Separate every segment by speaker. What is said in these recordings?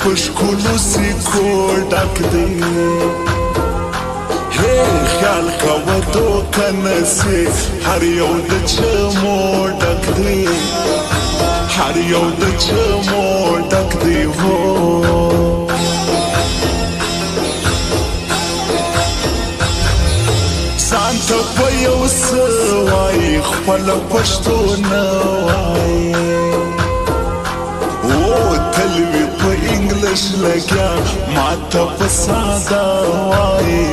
Speaker 1: پشکولو سیکو ډک دی خیال کوه دوکه نسې هر یو د چمو ډک دی هر یو د چمو ډک دی هو ځان ته په یو څه وایي خپله پښتو نه وایي تل وي په انګلیش لګیا ما ته په ساده وایي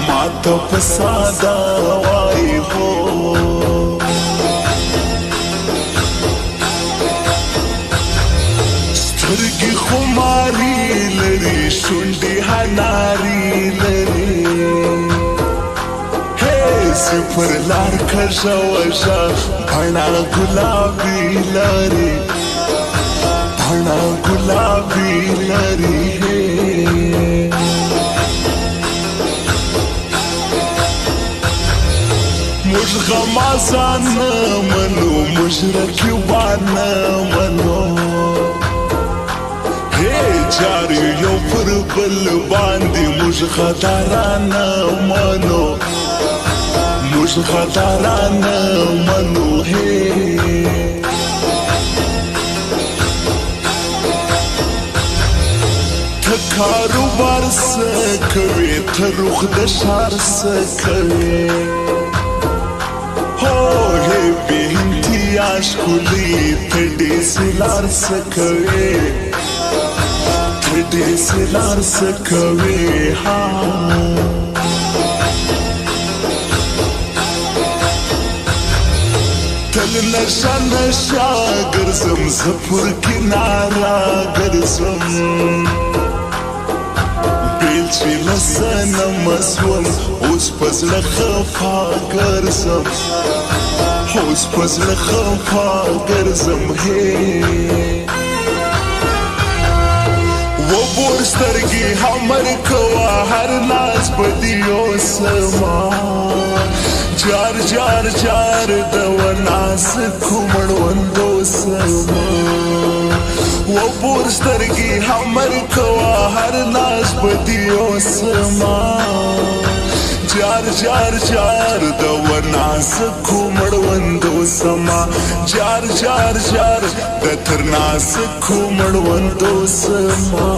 Speaker 1: ما ته په ساده وایي هو سترګې خماري لري شونډې هناري لري صفر لار کږه وږه بڼه ګلابي لري بڼه ګلابي لري موږ غمازان نه منو موږ رقیبان نه منو جاري یو پر بل باندې موږ غداران نه منو موږ غداران نه منو ته کاروبار څه کوې ته روغ د ښار څه کوې هو بې انتها ښکلي ته ډېسلار څه کوې ته ډېسلار څه کوې تل نشه نشه ګرځم زه پر کناره ګرځم بیل چې له صنمه سوم اوس په زړه خفا ګرځم اوس په زړه خفا ګرځم وبور سترګې همر کوه هر لاس به دې یوسما جار جار جار د وناس کومړوندو سما وبور سترګې همر کوه هر لاس به دې یوسما جار جار جار د وناس کومړوندو سما جار جار جار د ترناس کومړوندو سما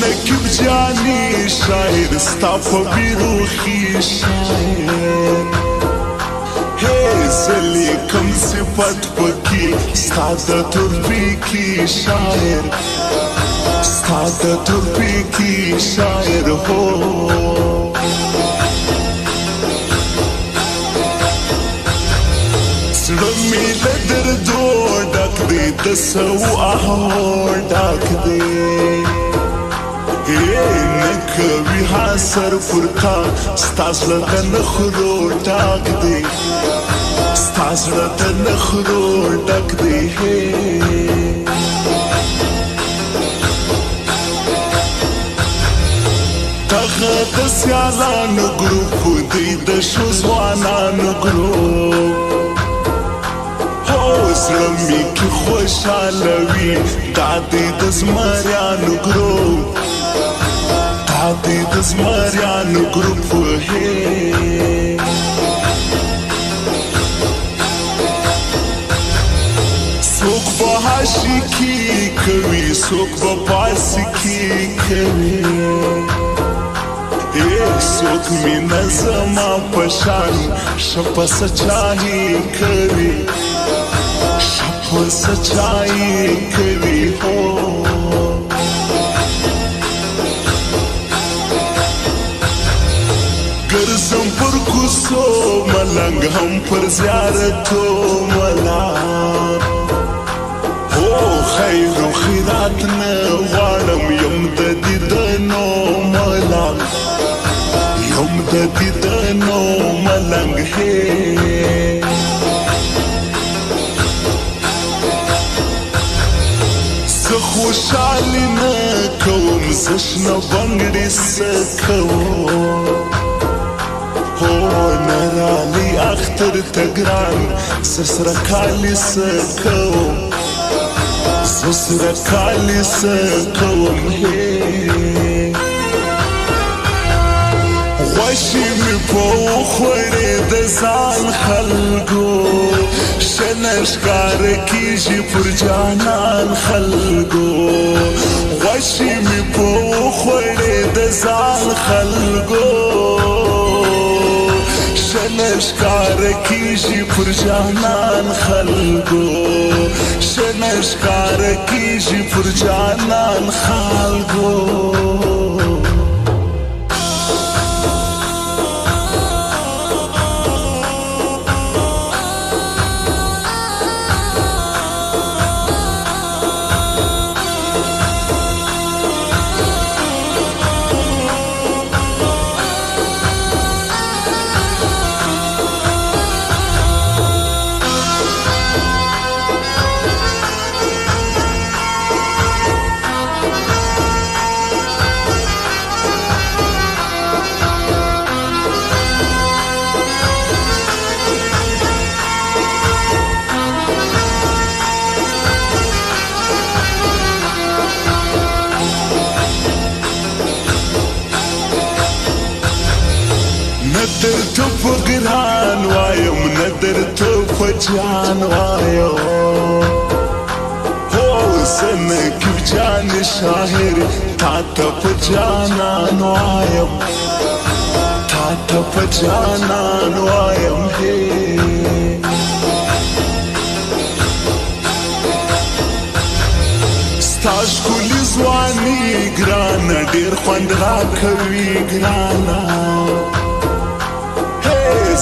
Speaker 1: نقیب جانی شاعر ستا په بیروخي شاعر زلی کم صفت پکی ستا د تورپیکی شاعر ستا د تورپیکی شاعر هو زړه مې له دردو ډک دی د سو آهو ډک دی نکوي حاصر فرقا ستاسله د نخرو ډک دی ستاسله د نخرو ډک دی دغه د سیالانو ګروپ دی د شو ځوانانو ګروپ زړه مې کې خوشحاله وي دا دی د زمریانو ګروپ د زمریانو ګروپ څوک به عاشقي کوي څوک به فاسقي کوي څوک مینه زما په شان شپه سچاهي کوي په سچای کوي هو ګرځم پر کوڅو ملنګ هم پر زیارتو ملنګ هو خیر و خیرات نه غواړم یم د دیدنو ملنګ یم د دیدنو ملنګ هې زه خوشحالي نه کوم زه شنه بنګړې څه کوم هو نرالی اختر تگران سسر کالی سکوم سسر کالی سکوم خوشی می پو خوری دزان خلگو شنشکار کیجی پر جانان خلگو خوشی می پو خوری دزان خلگو شنشکار کیجی پر جانان خلگو شنشکار کیجی پر جانان خلگو ندر تو پگران وایم ندر تو پجان وایم هو زنکیو جان شاهر تا تا پجانان وایم تا تا پجانان وایم هی ستاش کلی زوانی گرانا ډیر خوند را کوي گرانا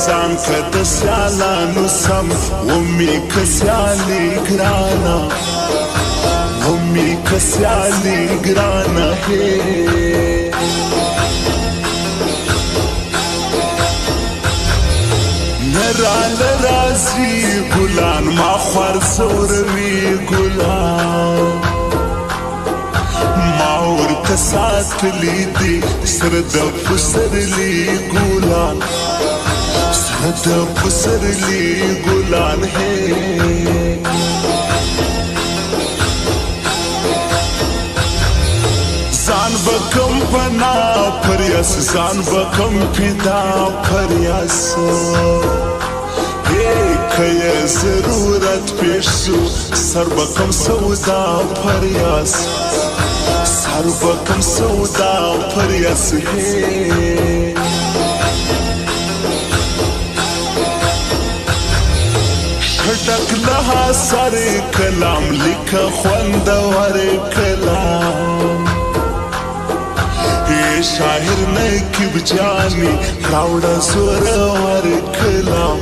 Speaker 1: ځان که د سیالانو سم ومې که سیالي ګرانه ومې که سیالي ګرانه هې نه راله راځي ګلان ما خوار زوروي ګلان ما ورته ساتلي دي سره د پسرلي ګلان د پسرلی ګلان هې ځان بکم پنا پریاس ځان بکم پیدا پریاس هې که ضرورت پیش سو سر بکم سودا پریاس سر بکم سودا پریاس هې ډک لها سر کلام لیکه خوندور کلام ای شاعر نقیب جانی راوړه زورور کلام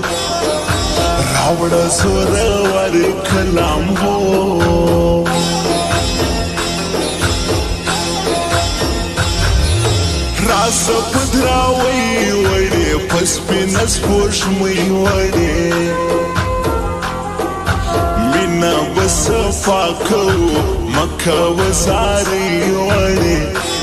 Speaker 1: راوړه زورور کلام هو راز پدراوی وړې پس پینس پوش مې وړې بس فاکو مکه وزاری وړې